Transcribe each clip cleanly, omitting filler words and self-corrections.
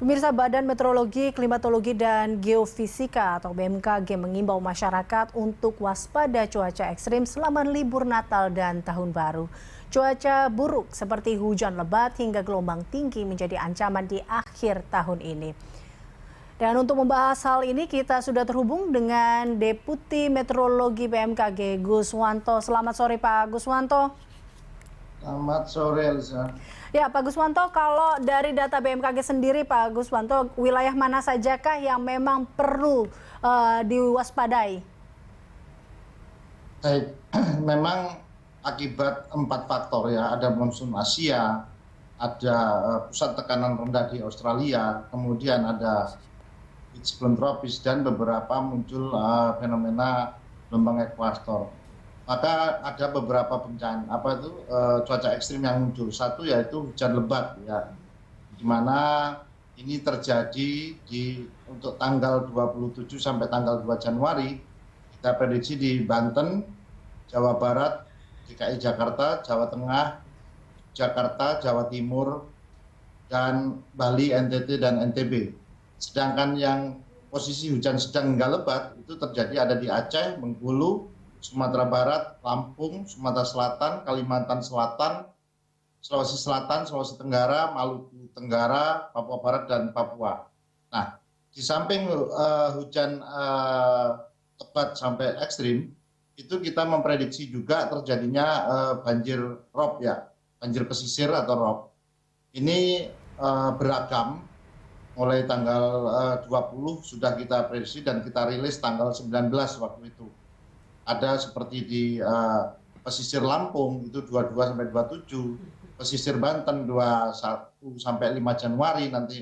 Pemirsa Badan Meteorologi, Klimatologi, dan Geofisika atau BMKG mengimbau masyarakat untuk waspada cuaca ekstrim selama libur Natal dan Tahun Baru. Cuaca buruk seperti hujan lebat hingga gelombang tinggi menjadi ancaman di akhir tahun ini. Dan untuk membahas hal ini kita sudah terhubung dengan Deputi Meteorologi BMKG Guswanto. Selamat sore Pak Guswanto. Selamat sore, Elisa. Ya, Pak Guswanto, kalau dari data BMKG sendiri, Pak Guswanto, wilayah mana sajakah yang memang perlu diwaspadai? Baik, memang akibat 4 faktor ya, ada monsun Asia, ada pusat tekanan rendah di Australia, kemudian ada siklon tropis dan beberapa muncul fenomena gelombang ekuator. Maka ada beberapa bencana cuaca ekstrim yang muncul. Satu yaitu hujan lebat ya, di mana ini terjadi untuk tanggal 27 sampai tanggal 2 Januari. Kita prediksi di Banten, Jawa Barat, DKI Jakarta, Jawa Tengah, Jakarta, Jawa Timur, dan Bali, NTT, dan NTB. Sedangkan yang posisi hujan sedang hingga lebat itu terjadi ada di Aceh, Bengkulu, Sumatera Barat, Lampung, Sumatera Selatan, Kalimantan Selatan, Sulawesi Selatan, Sulawesi Tenggara, Maluku Tenggara, Papua Barat, dan Papua. Nah, di samping hujan lebat sampai ekstrim, itu kita memprediksi juga terjadinya banjir rob ya, banjir pesisir atau rob. Ini beragam, mulai tanggal 20 sudah kita prediksi dan kita rilis tanggal 19 waktu itu. Ada seperti di pesisir Lampung itu 22 sampai 27, pesisir Banten 21 sampai 5 Januari, nanti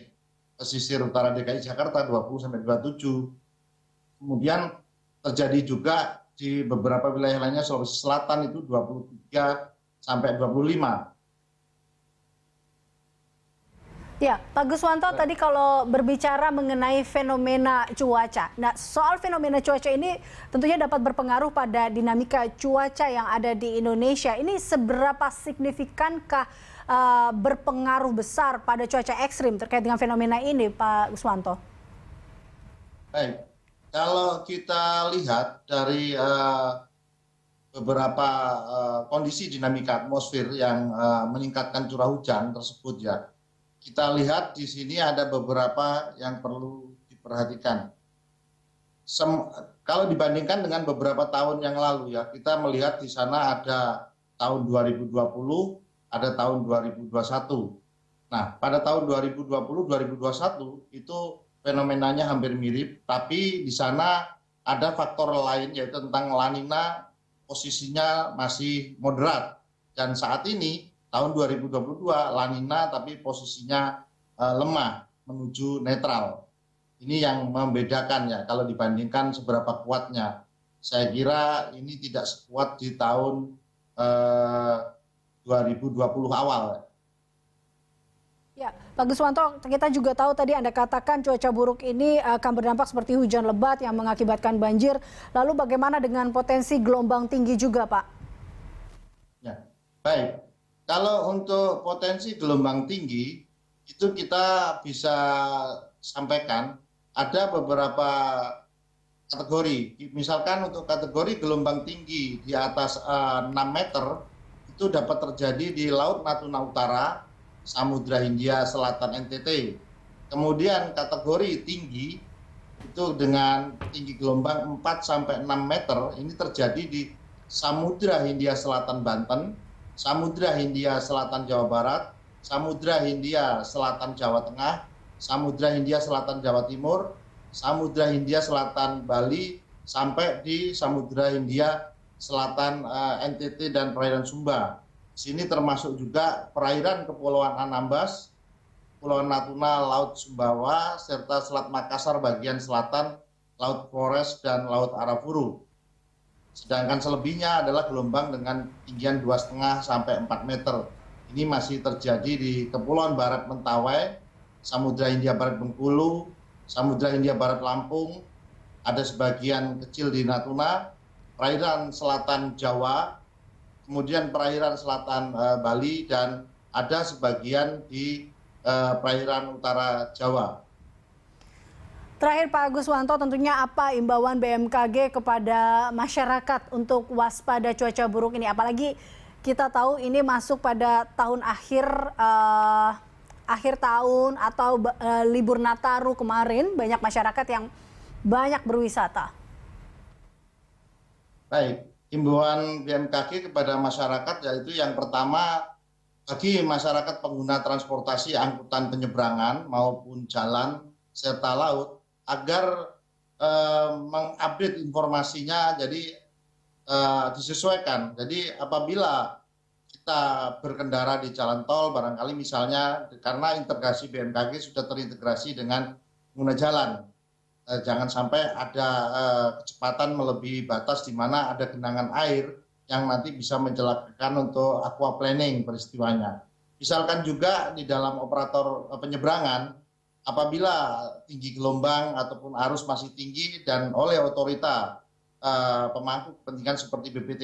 pesisir utara DKI Jakarta 20 sampai 27. Kemudian terjadi juga di beberapa wilayah lainnya, Sulawesi Selatan itu 23 sampai 25. Ya, Pak Guswanto, tadi kalau berbicara mengenai fenomena cuaca. Nah, soal fenomena cuaca ini tentunya dapat berpengaruh pada dinamika cuaca yang ada di Indonesia. Ini seberapa signifikankah berpengaruh besar pada cuaca ekstrim terkait dengan fenomena ini, Pak Guswanto? Baik, kalau kita lihat dari beberapa kondisi dinamika atmosfer yang meningkatkan curah hujan tersebut ya, kita lihat di sini ada beberapa yang perlu diperhatikan. Kalau dibandingkan dengan beberapa tahun yang lalu ya, kita melihat di sana ada tahun 2020, ada tahun 2021. Nah, pada tahun 2020-2021 itu fenomenanya hampir mirip, tapi di sana ada faktor lain yaitu tentang La Nina, posisinya masih moderat. Dan saat ini tahun 2022 La Nina tapi posisinya lemah menuju netral. Ini yang membedakan ya kalau dibandingkan seberapa kuatnya. Saya kira ini tidak sekuat di tahun 2020 awal. Ya, Pak Guswanto, kita juga tahu tadi Anda katakan cuaca buruk ini akan berdampak seperti hujan lebat yang mengakibatkan banjir. Lalu bagaimana dengan potensi gelombang tinggi juga, Pak? Ya, baik. Kalau untuk potensi gelombang tinggi, itu kita bisa sampaikan ada beberapa kategori. Misalkan untuk kategori gelombang tinggi di atas 6 meter, itu dapat terjadi di Laut Natuna Utara, Samudra Hindia Selatan NTT. Kemudian kategori tinggi, itu dengan tinggi gelombang 4 sampai 6 meter, ini terjadi di Samudra Hindia Selatan Banten, Samudra Hindia Selatan Jawa Barat, Samudra Hindia Selatan Jawa Tengah, Samudra Hindia Selatan Jawa Timur, Samudra Hindia Selatan Bali, sampai di Samudra Hindia Selatan NTT dan perairan Sumba. Sini termasuk juga perairan Kepulauan Anambas, Pulau Natuna, Laut Sumbawa, serta Selat Makassar bagian selatan, Laut Flores, dan Laut Arafuru. Sedangkan selebihnya adalah gelombang dengan ketinggian 2,5 sampai 4 meter. Ini masih terjadi di Kepulauan Barat Mentawai, Samudra Hindia Barat Bengkulu, Samudra Hindia Barat Lampung, ada sebagian kecil di Natuna, perairan selatan Jawa, kemudian perairan selatan Bali, dan ada sebagian di perairan utara Jawa. Terakhir Pak Guswanto, tentunya apa imbauan BMKG kepada masyarakat untuk waspada cuaca buruk ini? Apalagi kita tahu ini masuk pada tahun akhir tahun atau libur Nataru kemarin, banyak masyarakat yang banyak berwisata. Baik, himbauan BMKG kepada masyarakat yaitu yang pertama, bagi masyarakat pengguna transportasi angkutan penyeberangan maupun jalan serta laut, agar mengupdate informasinya jadi disesuaikan. Jadi apabila kita berkendara di jalan tol, barangkali misalnya karena integrasi BMKG sudah terintegrasi dengan pengguna jalan, jangan sampai ada kecepatan melebihi batas di mana ada genangan air yang nanti bisa mencelakakan untuk aquaplaning peristiwanya. Misalkan juga di dalam operator penyeberangan, apabila tinggi gelombang ataupun arus masih tinggi dan oleh otorita pemangku kepentingan seperti BPT